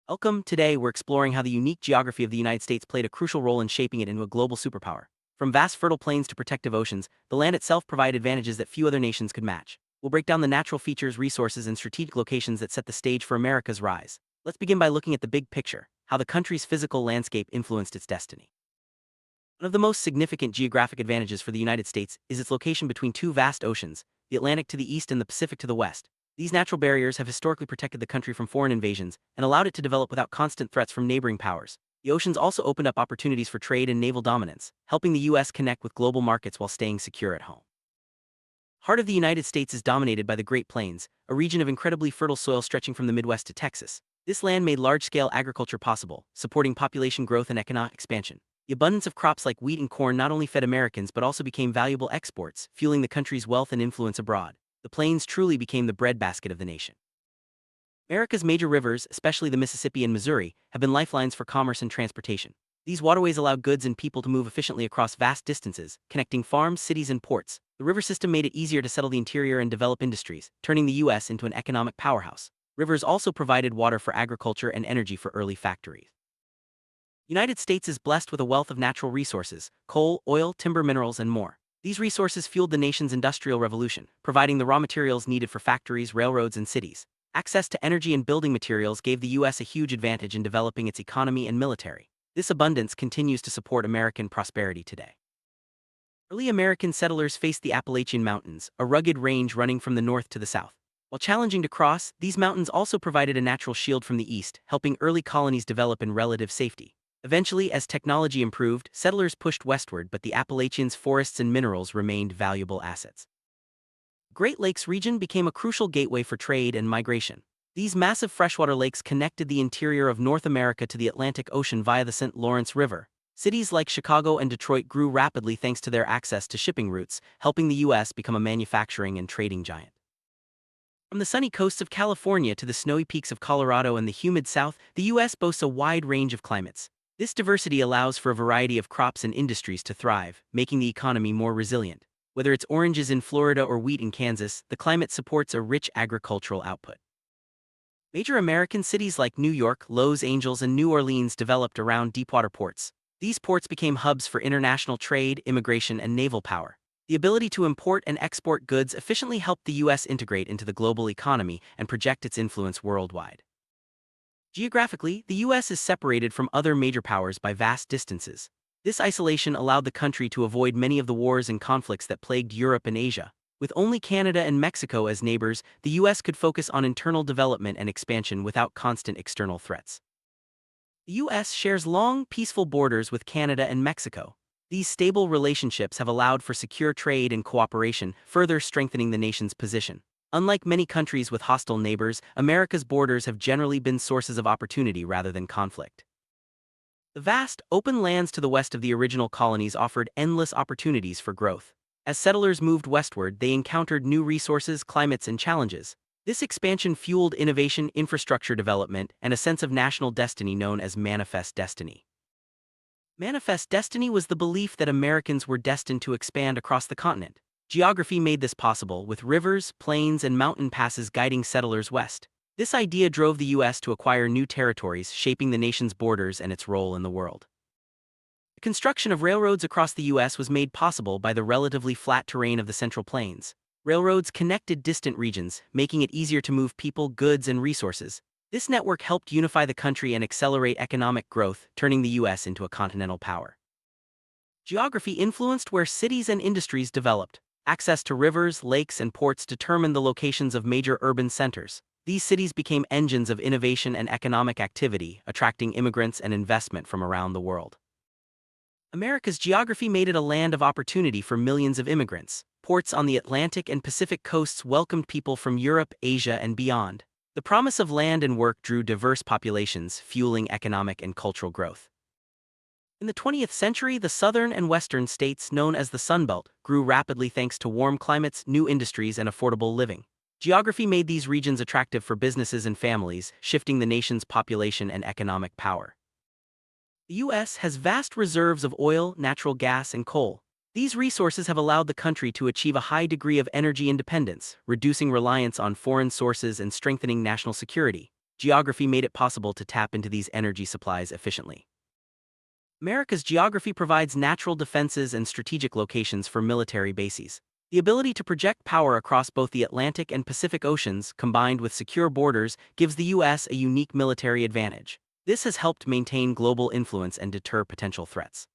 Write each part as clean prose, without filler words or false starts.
Welcome. Today, we're exploring how the unique geography of the United States played a crucial role in shaping it into a global superpower. From vast fertile plains to protective oceans, the land itself provided advantages that few other nations could match. We'll break down the natural features, resources, and strategic locations that set the stage for America's rise. Let's begin by looking at the big picture, how the country's physical landscape influenced its destiny. One of the most significant geographic advantages for the United States is its location between two vast oceans, the Atlantic to the east and the Pacific to the west. These natural barriers have historically protected the country from foreign invasions and allowed it to develop without constant threats from neighboring powers. The oceans also opened up opportunities for trade and naval dominance, helping the U.S. connect with global markets while staying secure at home. Heart of the United States is dominated by the Great Plains, a region of incredibly fertile soil stretching from the Midwest to Texas. This land made large-scale agriculture possible, supporting population growth and economic expansion. The abundance of crops like wheat and corn not only fed Americans but also became valuable exports, fueling the country's wealth and influence abroad. The plains truly became the breadbasket of the nation. America's major rivers, especially the Mississippi and Missouri, have been lifelines for commerce and transportation. These waterways allow goods and people to move efficiently across vast distances, connecting farms, cities, and ports. The river system made it easier to settle the interior and develop industries, turning the U.S. into an economic powerhouse. Rivers also provided water for agriculture and energy for early factories. The United States is blessed with a wealth of natural resources: coal, oil, timber, minerals, and more. These resources fueled the nation's industrial revolution, providing the raw materials needed for factories, railroads, and cities. Access to energy and building materials gave the U.S. a huge advantage in developing its economy and military. This abundance continues to support American prosperity today. Early American settlers faced the Appalachian Mountains, a rugged range running from the north to the south. While challenging to cross, these mountains also provided a natural shield from the east, helping early colonies develop in relative safety. Eventually, as technology improved, settlers pushed westward, but the Appalachians' forests and minerals remained valuable assets. The Great Lakes region became a crucial gateway for trade and migration. These massive freshwater lakes connected the interior of North America to the Atlantic Ocean via the St. Lawrence River. Cities like Chicago and Detroit grew rapidly thanks to their access to shipping routes, helping the U.S. become a manufacturing and trading giant. From the sunny coasts of California to the snowy peaks of Colorado and the humid South, the U.S. boasts a wide range of climates. This diversity allows for a variety of crops and industries to thrive, making the economy more resilient. Whether it's oranges in Florida or wheat in Kansas, the climate supports a rich agricultural output. Major American cities like New York, Los Angeles, and New Orleans developed around deepwater ports. These ports became hubs for international trade, immigration, and naval power. The ability to import and export goods efficiently helped the U.S. integrate into the global economy and project its influence worldwide. Geographically, the U.S. is separated from other major powers by vast distances. This isolation allowed the country to avoid many of the wars and conflicts that plagued Europe and Asia. With only Canada and Mexico as neighbors, the U.S. could focus on internal development and expansion without constant external threats. The U.S. shares long, peaceful borders with Canada and Mexico. These stable relationships have allowed for secure trade and cooperation, further strengthening the nation's position. Unlike many countries with hostile neighbors, America's borders have generally been sources of opportunity rather than conflict. The vast, open lands to the west of the original colonies offered endless opportunities for growth. As settlers moved westward, they encountered new resources, climates, and challenges. This expansion fueled innovation, infrastructure development, and a sense of national destiny known as manifest destiny. Manifest destiny was the belief that Americans were destined to expand across the continent. Geography made this possible, with rivers, plains, and mountain passes guiding settlers west. This idea drove the U.S. to acquire new territories, shaping the nation's borders and its role in the world. The construction of railroads across the U.S. was made possible by the relatively flat terrain of the Central Plains. Railroads connected distant regions, making it easier to move people, goods, and resources. This network helped unify the country and accelerate economic growth, turning the U.S. into a continental power. Geography influenced where cities and industries developed. Access to rivers, lakes, and ports determined the locations of major urban centers. These cities became engines of innovation and economic activity, attracting immigrants and investment from around the world. America's geography made it a land of opportunity for millions of immigrants. Ports on the Atlantic and Pacific coasts welcomed people from Europe, Asia, and beyond. The promise of land and work drew diverse populations, fueling economic and cultural growth. In the 20th century, the southern and western states, known as the Sunbelt, grew rapidly thanks to warm climates, new industries, and affordable living. Geography made these regions attractive for businesses and families, shifting the nation's population and economic power. The U.S. has vast reserves of oil, natural gas, and coal. These resources have allowed the country to achieve a high degree of energy independence, reducing reliance on foreign sources and strengthening national security. geography made it possible to tap into these energy supplies efficiently. America's geography provides natural defenses and strategic locations for military bases. The ability to project power across both the Atlantic and Pacific Oceans, combined with secure borders, gives the U.S. a unique military advantage. This has helped maintain global influence and deter potential threats.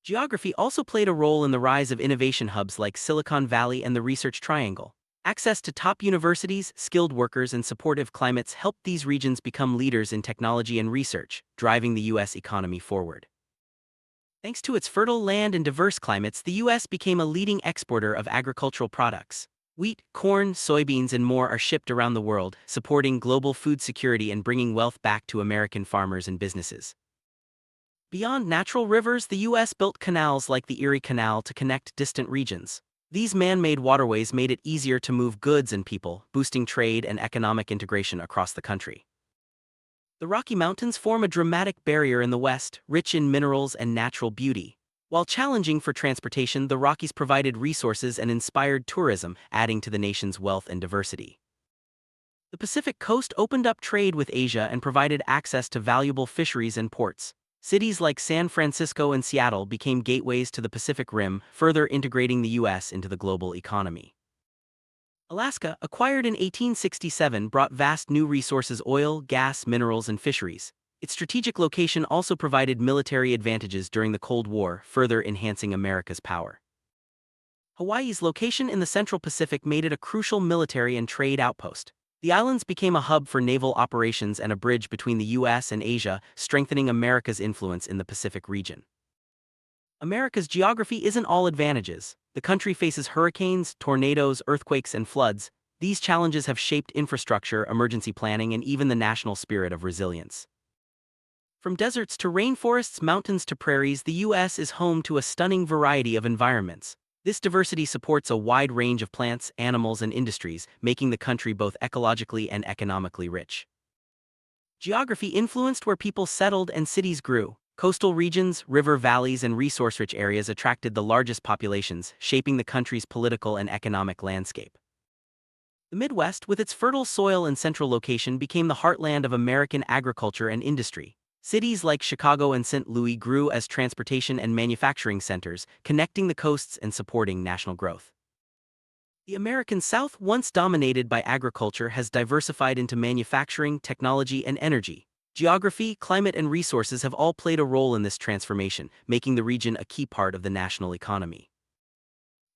Geography also played a role in the rise of innovation hubs like Silicon Valley and the Research Triangle. Access to top universities, skilled workers, and supportive climates helped these regions become leaders in technology and research, driving the U.S. economy forward. Thanks to its fertile land and diverse climates, the U.S. became a leading exporter of agricultural products. Wheat, corn, soybeans, and more are shipped around the world, supporting global food security and bringing wealth back to American farmers and businesses. Beyond natural rivers, the U.S. built canals like the Erie Canal to connect distant regions. These man-made waterways made it easier to move goods and people, boosting trade and economic integration across the country. The Rocky Mountains form a dramatic barrier in the West, rich in minerals and natural beauty. While challenging for transportation, the Rockies provided resources and inspired tourism, adding to the nation's wealth and diversity. The Pacific coast opened up trade with Asia and provided access to valuable fisheries and ports. Cities like San Francisco and Seattle became gateways to the Pacific Rim, further integrating the U.S. into the global economy. Alaska, acquired in 1867, brought vast new resources: oil, gas, minerals, and fisheries. Its strategic location also provided military advantages during the Cold War, further enhancing America's power. Hawaii's location in the Central Pacific made it a crucial military and trade outpost. The islands became a hub for naval operations and a bridge between the U.S. and Asia, strengthening America's influence in the Pacific region. America's geography isn't all advantages. The country faces hurricanes, tornadoes, earthquakes, and floods. These challenges have shaped infrastructure, emergency planning, and even the national spirit of resilience. From deserts to rainforests, mountains to prairies, the U.S. is home to a stunning variety of environments. This diversity supports a wide range of plants, animals, and industries, making the country both ecologically and economically rich. Geography influenced where people settled and cities grew. Coastal regions, river valleys, and resource-rich areas attracted the largest populations, shaping the country's political and economic landscape. The Midwest, with its fertile soil and central location, became the heartland of American agriculture and industry. Cities like Chicago and St. Louis grew as transportation and manufacturing centers, connecting the coasts and supporting national growth. The American South, once dominated by agriculture, has diversified into manufacturing, technology, and energy. Geography, climate, and resources have all played a role in this transformation, making the region a key part of the national economy.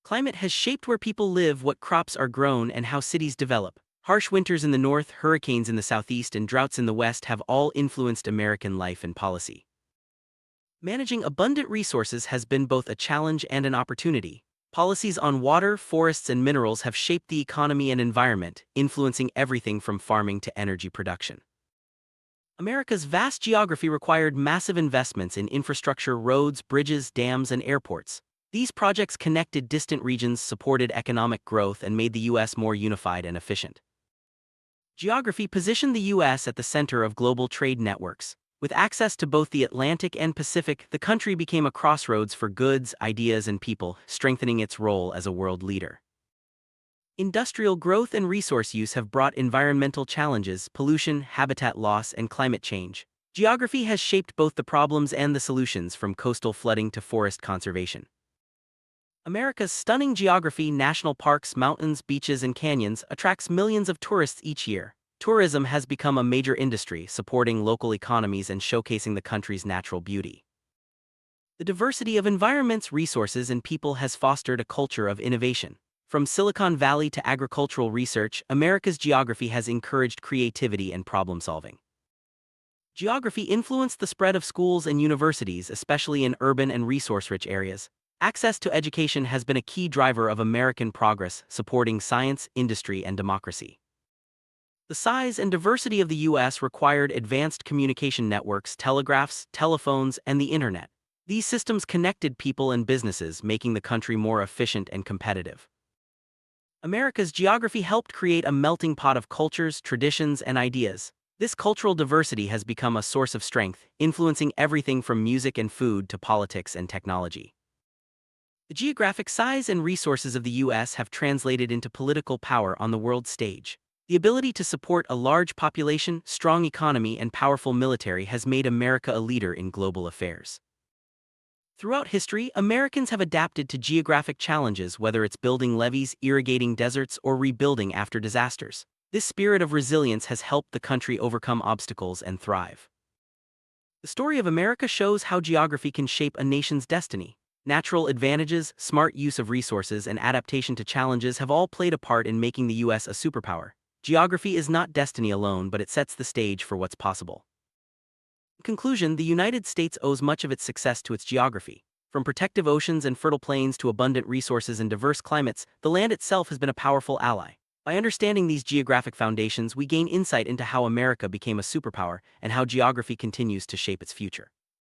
Climate has shaped where people live, what crops are grown, and how cities develop. Harsh winters in the north, hurricanes in the southeast, and droughts in the west have all influenced American life and policy. Managing abundant resources has been both a challenge and an opportunity. Policies on water, forests, and minerals have shaped the economy and environment, influencing everything from farming to energy production. America's vast geography required massive investments in infrastructure: roads, bridges, dams, and airports. These projects connected distant regions, supported economic growth, and made the U.S. more unified and efficient. Geography positioned the U.S. at the center of global trade networks. With access to both the Atlantic and Pacific, the country became a crossroads for goods, ideas, and people, strengthening its role as a world leader. Industrial growth and resource use have brought environmental challenges: pollution, habitat loss, and climate change. Geography has shaped both the problems and the solutions, from coastal flooding to forest conservation. America's stunning geography, national parks, mountains, beaches, and canyons, attracts millions of tourists each year. Tourism has become a major industry, supporting local economies and showcasing the country's natural beauty. The diversity of environments, resources, and people has fostered a culture of innovation. From Silicon Valley to agricultural research, America's geography has encouraged creativity and problem-solving. Geography influenced the spread of schools and universities, especially in urban and resource-rich areas. Access to education has been a key driver of American progress, supporting science, industry, and democracy. The size and diversity of the U.S. required advanced communication networks: telegraphs, telephones, and the Internet. These systems connected people and businesses, making the country more efficient and competitive. America's geography helped create a melting pot of cultures, traditions, and ideas. This cultural diversity has become a source of strength, influencing everything from music and food to politics and technology. The geographic size and resources of the U.S. have translated into political power on the world stage. The ability to support a large population, strong economy, and powerful military has made America a leader in global affairs. Throughout history, Americans have adapted to geographic challenges, whether it's building levees, irrigating deserts, or rebuilding after disasters. This spirit of resilience has helped the country overcome obstacles and thrive. The story of America shows how geography can shape a nation's destiny. Natural advantages, smart use of resources, and adaptation to challenges have all played a part in making the U.S. a superpower. Geography is not destiny alone, but it sets the stage for what's possible. In conclusion, the United States owes much of its success to its geography. From protective oceans and fertile plains to abundant resources and diverse climates, the land itself has been a powerful ally. By understanding these geographic foundations, we gain insight into how America became a superpower and how geography continues to shape its future.